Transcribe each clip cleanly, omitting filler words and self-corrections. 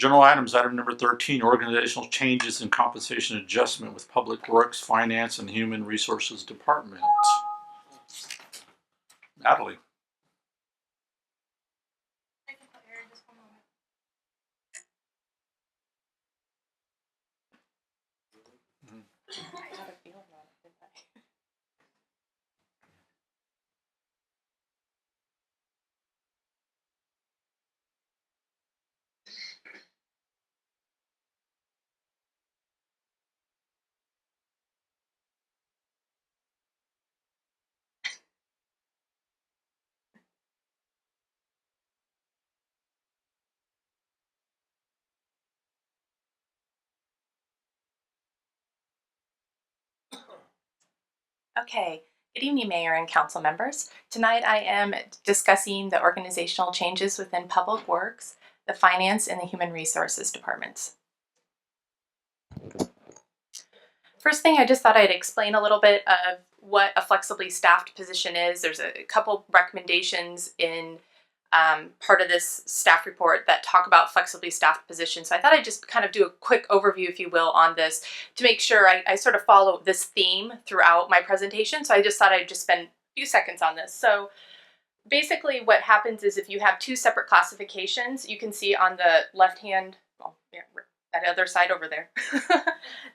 General items, item number 13, organizational changes and compensation adjustment with Public Works, Finance, and Human Resources Department. Natalie. I had a feeling on it, didn't I? Okay, good evening, Mayor and Council members. Tonight I am discussing the organizational changes within Public Works, the Finance, and the Human Resources departments. First thing, I just thought I'd explain a little bit of what a flexibly staffed position is. There's a couple recommendations in part of this staff report that talk about flexibly staffed positions. So I thought I'd just kind of do a quick overview, if you will, on this to make sure I sort of follow this theme throughout my presentation. So I just thought I'd just spend a few seconds on this. So basically what happens is if you have two separate classifications, you can see on the left-hand, well, yeah, that other side over there.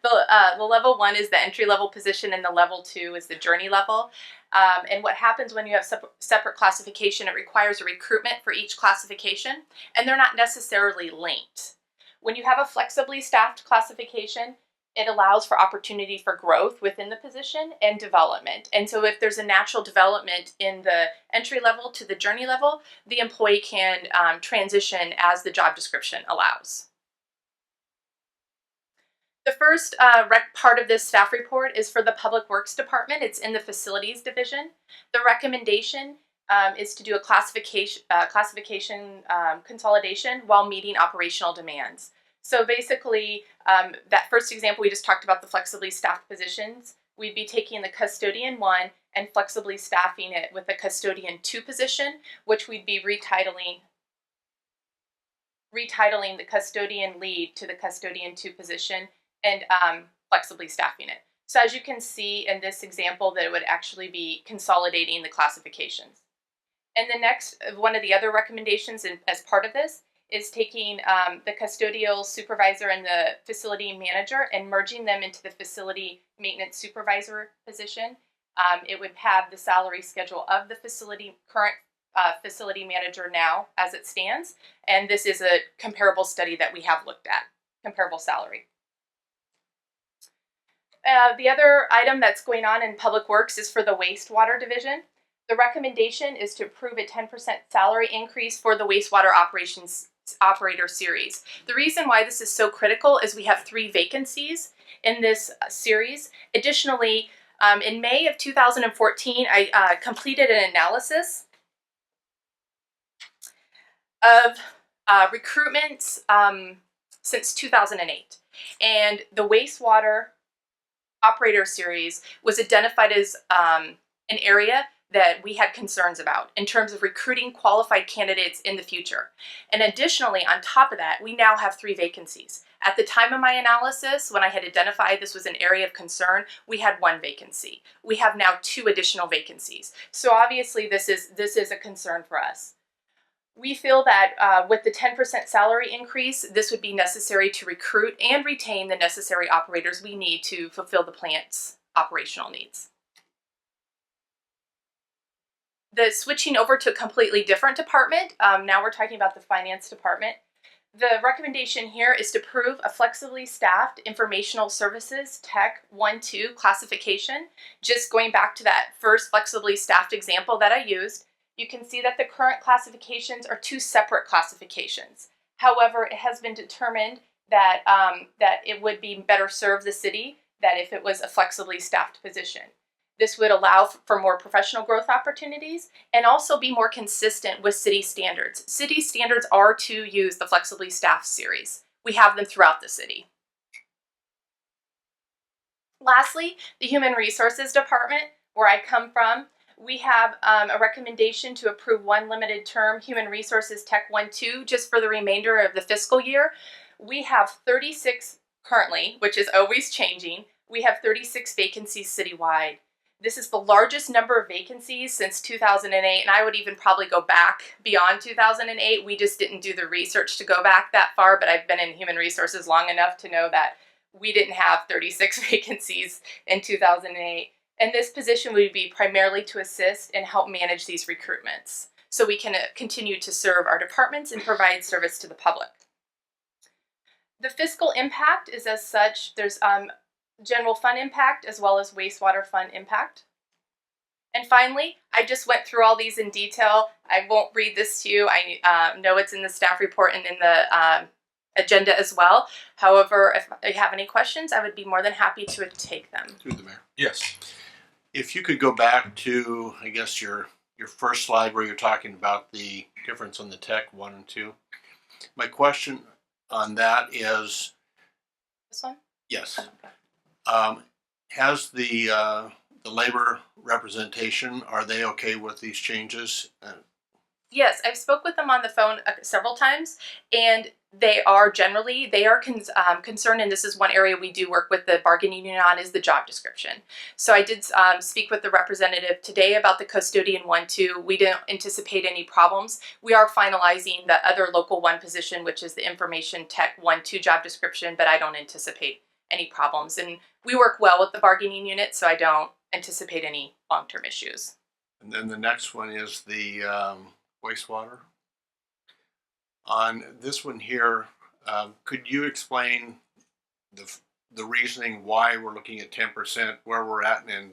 The level 1 is the entry-level position and the level 2 is the journey level. And what happens when you have separate classification, it requires a recruitment for each classification, and they're not necessarily linked. When you have a flexibly staffed classification, it allows for opportunity for growth within the position and development. And so if there's a natural development in the entry level to the journey level, the employee can transition as the job description allows. The first part of this staff report is for the Public Works Department. It's in the Facilities Division. The recommendation is to do a classification consolidation while meeting operational demands. So basically, that first example, we just talked about the flexibly staffed positions. We'd be taking the custodian 1 and flexibly staffing it with a custodian 2 position, which we'd be retitling the custodian lead to the custodian 2 position and flexibly staffing it. So as you can see in this example, that it would actually be consolidating the classifications. And the next, one of the other recommendations as part of this is taking the custodial supervisor and the facility manager and merging them into the facility maintenance supervisor position. It would have the salary schedule of the current facility manager now as it stands. And this is a comparable study that we have looked at, comparable salary. The other item that's going on in Public Works is for the wastewater division. The recommendation is to approve a 10% salary increase for the wastewater operator series. The reason why this is so critical is we have 3 vacancies in this series. Additionally, in May of 2014, I completed an analysis of recruitments since 2008. And the wastewater operator series was identified as an area that we had concerns about in terms of recruiting qualified candidates in the future. And additionally, on top of that, we now have 3 vacancies. At the time of my analysis, when I had identified this was an area of concern, we had 1 vacancy. We have now 2 additional vacancies. So obviously this is a concern for us. We feel that with the 10% salary increase, this would be necessary to recruit and retain the necessary operators we need to fulfill the plant's operational needs. The switching over to a completely different department, now we're talking about the finance department. The recommendation here is to approve a flexibly staffed informational services tech 1-2 classification. Just going back to that first flexibly staffed example that I used, you can see that the current classifications are 2 separate classifications. However, it has been determined that, that it would be better serve the city that if it was a flexibly staffed position. This would allow for more professional growth opportunities and also be more consistent with city standards. City standards are to use the flexibly staffed series. We have them throughout the city. Lastly, the Human Resources Department, where I come from, We have a recommendation to approve one limited term Human Resources Tech 1-2 just for the remainder of the fiscal year. We have 36 currently, which is always changing. We have 36 vacancies citywide. This is the largest number of vacancies since 2008, and I would even probably go back beyond 2008. We just didn't do the research to go back that far, but I've been in human resources long enough to know that we didn't have 36 vacancies in 2008. And this position would be primarily to assist and help manage these recruitments so we can continue to serve our departments and provide service to the public. The fiscal impact is as such. There's general fund impact as well as wastewater fund impact. And finally, I just went through all these in detail. I won't read this to you. I know it's in the staff report and in the agenda as well. However, if you have any questions, I would be more than happy to take them. Through the mayor. Yes. If you could go back to, I guess, your first slide where you're talking about the difference on the tech 1 and 2. My question on that is, This one? yes, Okay. has the labor representation, are they okay with these changes? Yes, I've spoke with them on the phone several times, and they are concerned, and this is one area we do work with the bargaining union on, is the job description. So I did speak with the representative today about the custodian 1-2. We don't anticipate any problems. We are finalizing the other local 1 position, which is the information tech 1-2 job description, but I don't anticipate any problems. And we work well with the bargaining unit, so I don't anticipate any long-term issues. And then the next one is the wastewater. On this one here, could you explain the reasoning why we're looking at 10%, where we're at, and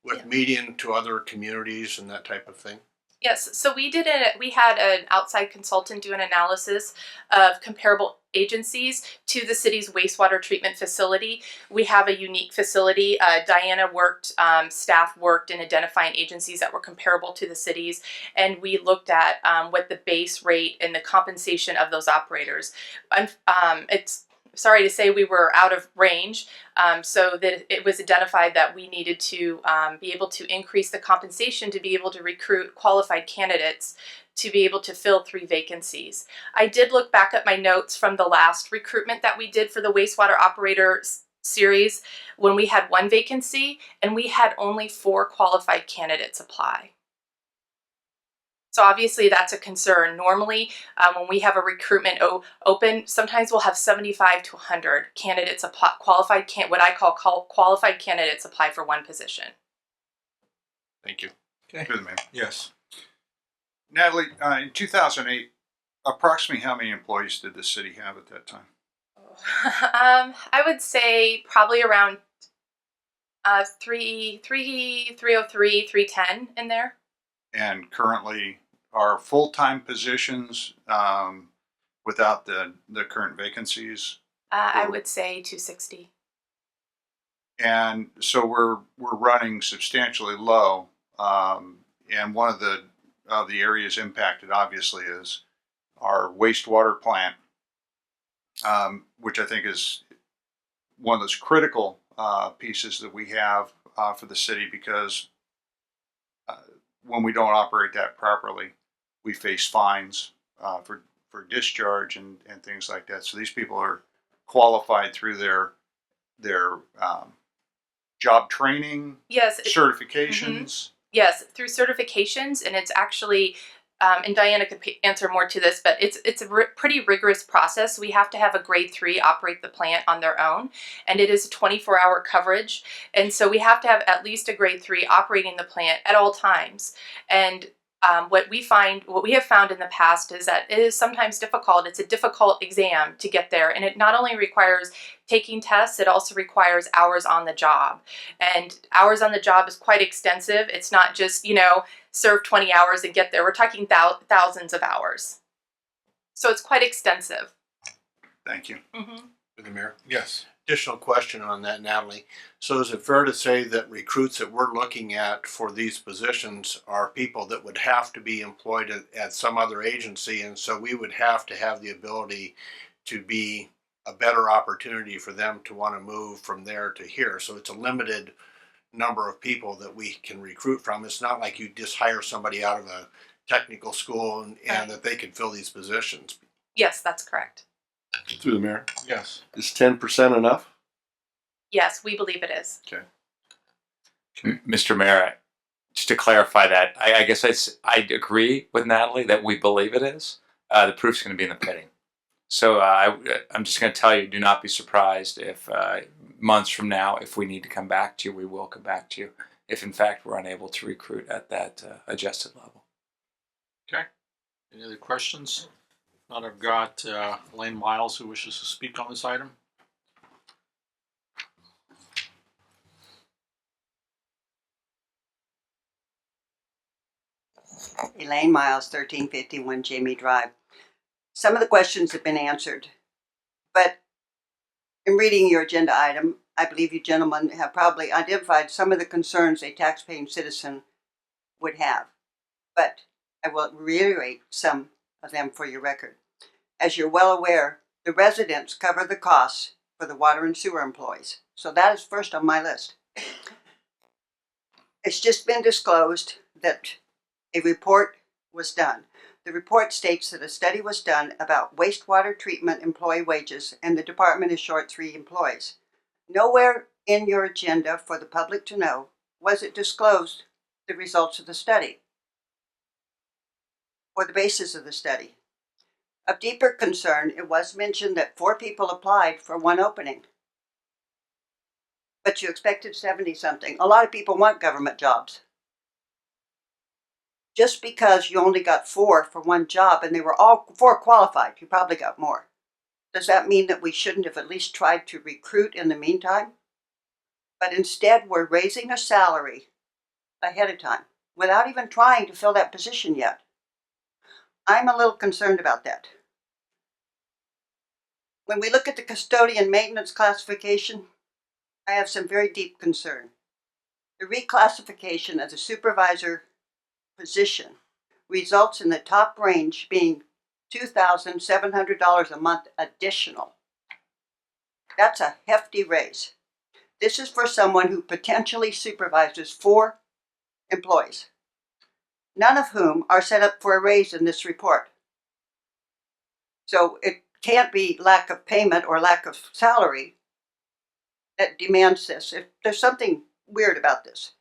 with median to other communities and that type of thing? Yes, so we had an outside consultant do an analysis of comparable agencies to the city's wastewater treatment facility. We have a unique facility. Staff worked in identifying agencies that were comparable to the cities, and we looked at what the base rate and the compensation of those operators. It's sorry to say we were out of range, so that it was identified that we needed to be able to increase the compensation to be able to recruit qualified candidates to be able to fill 3 vacancies. I did look back at my notes from the last recruitment that we did for the wastewater operator series when we had 1 vacancy and we had only 4 qualified candidates apply. So obviously that's a concern. Normally, when we have a recruitment open, sometimes we'll have 75 to 100 candidates apply, what I call qualified candidates apply for 1 position. Thank you. Okay. Through the mayor. Yes. Natalie, in 2008, approximately how many employees did the city have at that time? I would say probably around 303, 310 in there. And currently are full-time positions without the current vacancies? I would say 260. And so we're running substantially low. And one of the areas impacted obviously is our wastewater plant, which I think is one of those critical pieces that we have for the city, because when we don't operate that properly, we face fines for discharge and things like that. So these people are qualified through their job training, Yes. certifications. Yes, through certifications, and it's actually, and Diana could answer more to this, but it's a pretty rigorous process. We have to have a grade 3 operate the plant on their own, and it is a 24-hour coverage, and so we have to have at least a grade 3 operating the plant at all times. And what we have found in the past is that it is sometimes difficult. It's a difficult exam to get there, and it not only requires taking tests, it also requires hours on the job. And hours on the job is quite extensive. It's not just, serve 20 hours and get there. We're talking thousands of hours. So it's quite extensive. Thank you. Mm-hmm. With the mayor. Yes. Additional question on that, Natalie. So is it fair to say that recruits that we're looking at for these positions are people that would have to be employed at some other agency, and so we would have to have the ability to be a better opportunity for them to want to move from there to here? So it's a limited number of people that we can recruit from. It's not like you just hire somebody out of a technical school and Right. that they can fill these positions. Yes, that's correct. Through the mayor. Yes. Is 10% enough? Yes, we believe it is. Mr. Mayor, just to clarify that, I guess I'd agree with Natalie that we believe it is. The proof's going to be in the pudding. So I'm just going to tell you, do not be surprised if months from now, if we need to come back to you, we will come back to you. If in fact we're unable to recruit at that adjusted level. Okay. Any other questions? If not, I've got Elaine Miles who wishes to speak on this item. Elaine Miles, 1351 Jamie Drive. Some of the questions have been answered, but in reading your agenda item, I believe you gentlemen have probably identified some of the concerns a taxpaying citizen would have, but I will reiterate some of them for your record. As you're well aware, the residents cover the costs for the water and sewer employees, so that is first on my list. It's just been disclosed that a report was done. The report states that a study was done about wastewater treatment employee wages, and the department is short 3 employees. Nowhere in your agenda for the public to know was it disclosed the results of the study or the basis of the study. Of deeper concern, it was mentioned that 4 people applied for 1 opening, but you expected 70-something. A lot of people want government jobs. Just because you only got 4 for 1 job and they were all 4 qualified, you probably got more. Does that mean that we shouldn't have at least tried to recruit in the meantime? But instead, we're raising a salary ahead of time without even trying to fill that position yet. I'm a little concerned about that. When we look at the custodian maintenance classification, I have some very deep concern. The reclassification of the supervisor position results in the top range being $2,700 a month additional. That's a hefty raise. This is for someone who potentially supervises 4 employees, none of whom are set up for a raise in this report. So it can't be lack of payment or lack of salary that demands this. If there's something weird about this.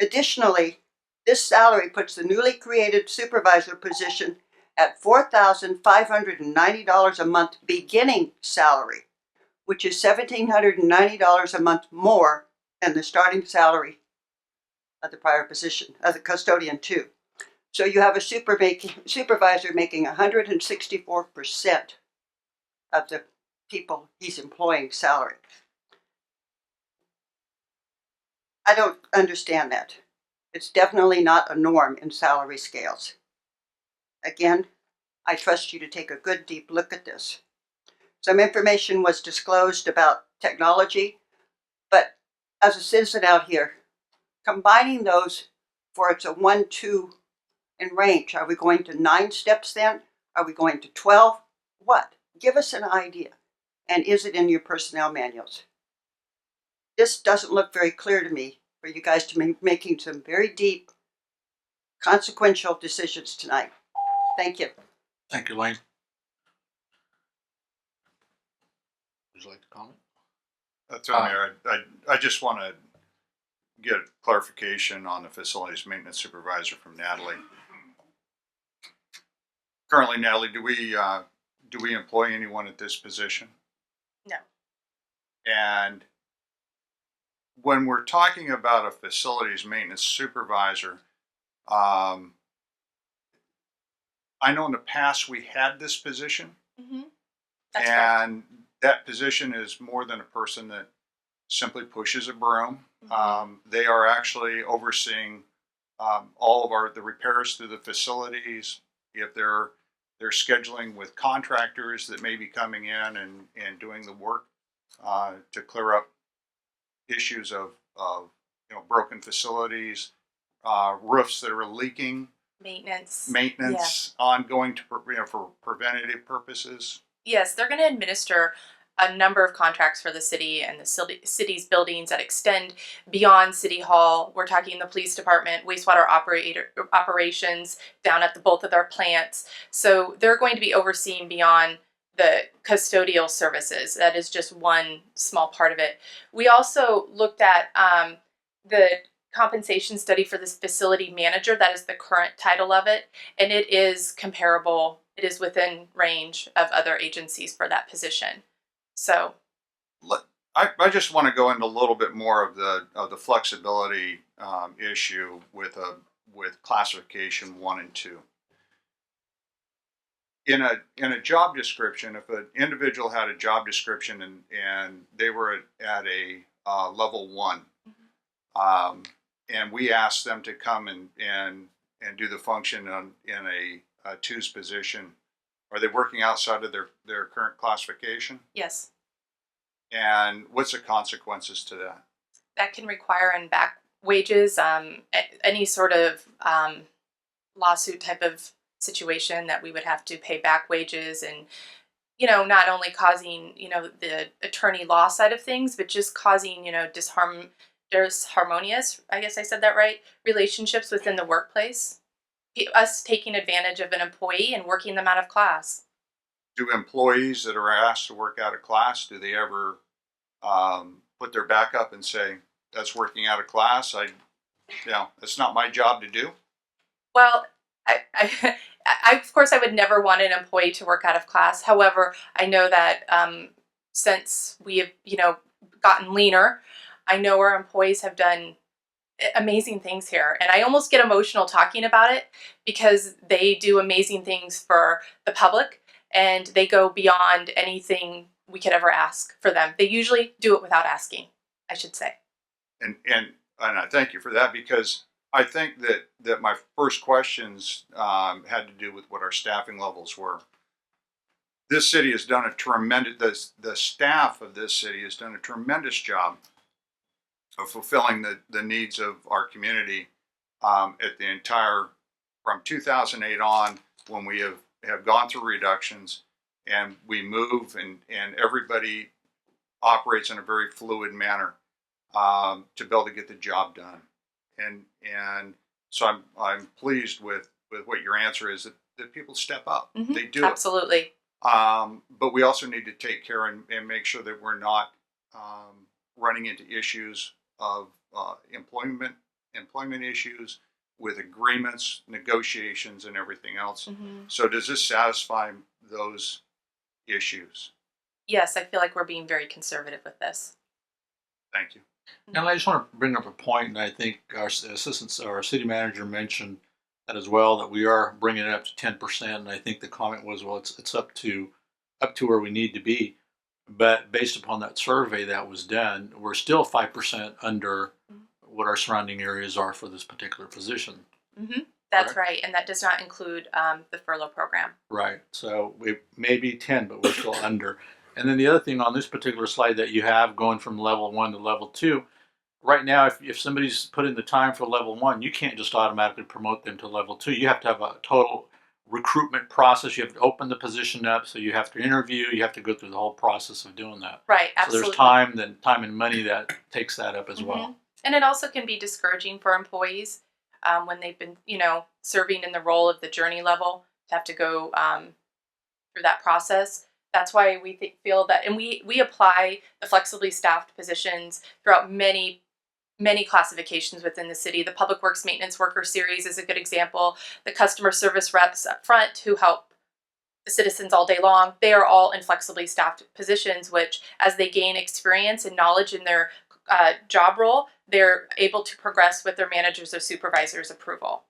Additionally, this salary puts the newly created supervisor position at $4,590 a month beginning salary, which is $1,790 a month more than the starting salary of the prior position, of the custodian too. So you have a supervisor making 164% of the people he's employing salary. I don't understand that. It's definitely not a norm in salary scales. Again, I trust you to take a good deep look at this. Some information was disclosed about technology, but as a citizen out here, combining those for it's a 1-2 in range. Are we going to 9 steps then? Are we going to 12? What? Give us an idea. And is it in your personnel manuals? This doesn't look very clear to me for you guys to be making some very deep, consequential decisions tonight. Thank you. Thank you, Elaine. Would you like to comment? That's all, Mayor. I just want to get clarification on the facilities maintenance supervisor from Natalie. Currently, Natalie, do we employ anyone at this position? No. And when we're talking about a facilities maintenance supervisor, I know in the past we had this position, Mm-hmm. That's correct. and that position is more than a person that simply pushes a broom. Mm-hmm. They are actually overseeing all of the repairs through the facilities. If they're scheduling with contractors that may be coming in and doing the work to clear up issues of broken facilities, roofs that are leaking, Maintenance. ongoing for preventative purposes. Yes, they're going to administer a number of contracts for the city and the city's buildings that extend beyond City Hall. We're talking the police department, wastewater operations down at both of their plants. So they're going to be overseeing beyond the custodial services. That is just one small part of it. We also looked at the compensation study for this facility manager. That is the current title of it, and it is comparable. It is within range of other agencies for that position. So I just want to go into a little bit more of the flexibility issue with classification 1 and 2. In a job description, if an individual had a job description and they were at a level 1, and we asked them to come and do the function in a 2's position, are they working outside of their current classification? yes, And what's the consequences to that? that can require and back wages, any sort of lawsuit type of situation that we would have to pay back wages, and not only causing the attorney law side of things, but just causing disharmonious, I guess I said that right, relationships within the workplace, us taking advantage of an employee and working them out of class. Do employees that are asked to work out of class, do they ever put their back up and say, that's working out of class, it's not my job to do? Well, I of course I would never want an employee to work out of class. However, I know that since we have gotten leaner, I know our employees have done amazing things here, and I almost get emotional talking about it because they do amazing things for the public, and they go beyond anything we could ever ask for them. They usually do it without asking, I should say. And I thank you for that, because I think that my first questions had to do with what our staffing levels were. This city has done a tremendous, the staff of this city has done a tremendous job of fulfilling the needs of our community at the entire, from 2008 on, when we have gone through reductions and we move and everybody operates in a very fluid manner to be able to get the job done. And so I'm pleased with what your answer is, that people step up. Mm-hmm. They do. Absolutely. But we also need to take care and make sure that we're not running into issues of employment issues with agreements, negotiations, and everything else. Mm-hmm. So does this satisfy those issues? Yes, I feel like we're being very conservative with this. Thank you. And I just want to bring up a point, and I think our city manager mentioned that as well, that we are bringing it up to 10%. And I think the comment was, well, it's up to where we need to be. But based upon that survey that was done, we're still 5% under what our surrounding areas are for this particular position. Mm-hmm. That's right, and that does not include the furlough program. Right. So we may be 10, but we're still under. And then the other thing on this particular slide that you have going from level 1 to level 2, right now, if somebody's put in the time for level 1, you can't just automatically promote them to level 2. You have to have a total recruitment process. You have to open the position up, so you have to interview. You have to go through the whole process of doing that. Right, absolutely. So there's time and money that takes that up as well. And it also can be discouraging for employees when they've been, serving in the role of the journey level, to have to go through that process. That's why we feel that, and we apply the flexibly staffed positions throughout many classifications within the city. The Public Works Maintenance Worker Series is a good example. The customer service reps up front who help the citizens all day long, they are all in flexibly staffed positions, which as they gain experience and knowledge in their job role, they're able to progress with their managers or supervisors' approval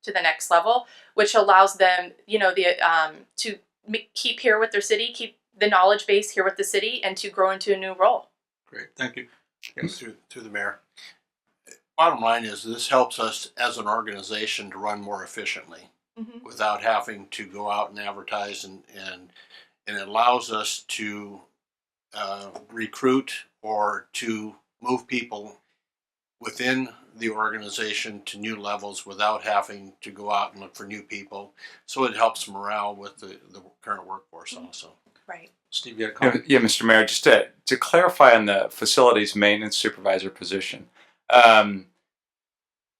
to the next level, which allows them, to keep here with their city, keep the knowledge base here with the city, and to grow into a new role. Great, thank you. Yes. Through the mayor. Bottom line is, this helps us as an organization to run more efficiently without having to go out and advertise, and it allows us to recruit or to move people within the organization to new levels without having to go out and look for new people. So it helps morale with the current workforce also. Right. Steve, you had a comment? Yeah, Mr. Mayor, just to clarify on the facilities maintenance supervisor position,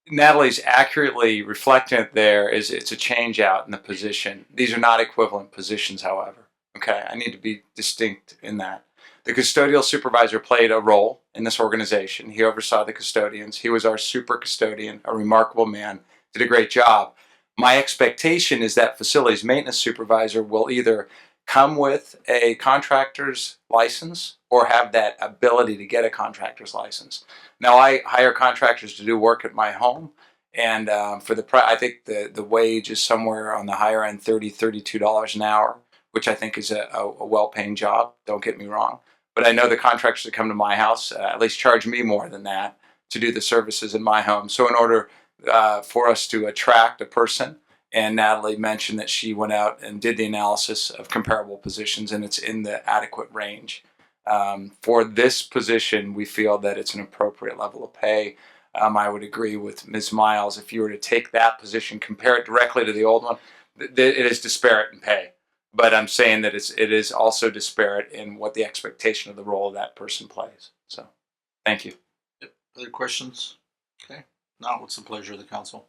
Natalie's accurately reflecting it there is it's a change out in the position. These are not equivalent positions, however. Okay, I need to be distinct in that. The custodial supervisor played a role in this organization. He oversaw the custodians. He was our super custodian, a remarkable man, did a great job. My expectation is that facilities maintenance supervisor will either come with a contractor's license or have that ability to get a contractor's license. Now, I hire contractors to do work at my home, and for the I think the wage is somewhere on the higher end, $32 an hour, which I think is a well-paying job. Don't get me wrong, but I know the contractors that come to my house at least charge me more than that to do the services in my home. So in order for us to attract a person, and Natalie mentioned that she went out and did the analysis of comparable positions, and it's in the adequate range. For this position, we feel that it's an appropriate level of pay. I would agree with Ms. Miles. If you were to take that position, compare it directly to the old one, it is disparate in pay. But I'm saying that it is also disparate in what the expectation of the role of that person plays. So, thank you. Other questions? Okay. Now, what's the pleasure of the council?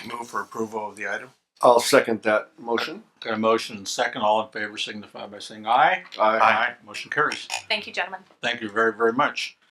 Move for approval of the item. I'll second that motion. Got a motion and second. All in favor signify by saying aye. Aye. Motion carries. Thank you, gentlemen. Thank you very, very much.